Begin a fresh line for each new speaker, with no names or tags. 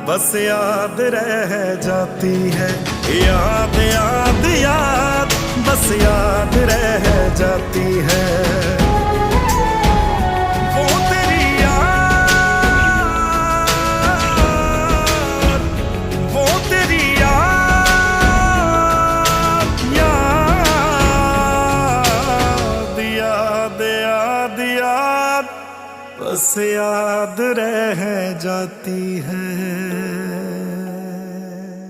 बस याद रह जाती है। याद याद याद बस याद रह जाती है। वो तेरी याद, वो तेरी याद, याद याद याद याद बस याद रह जाती है।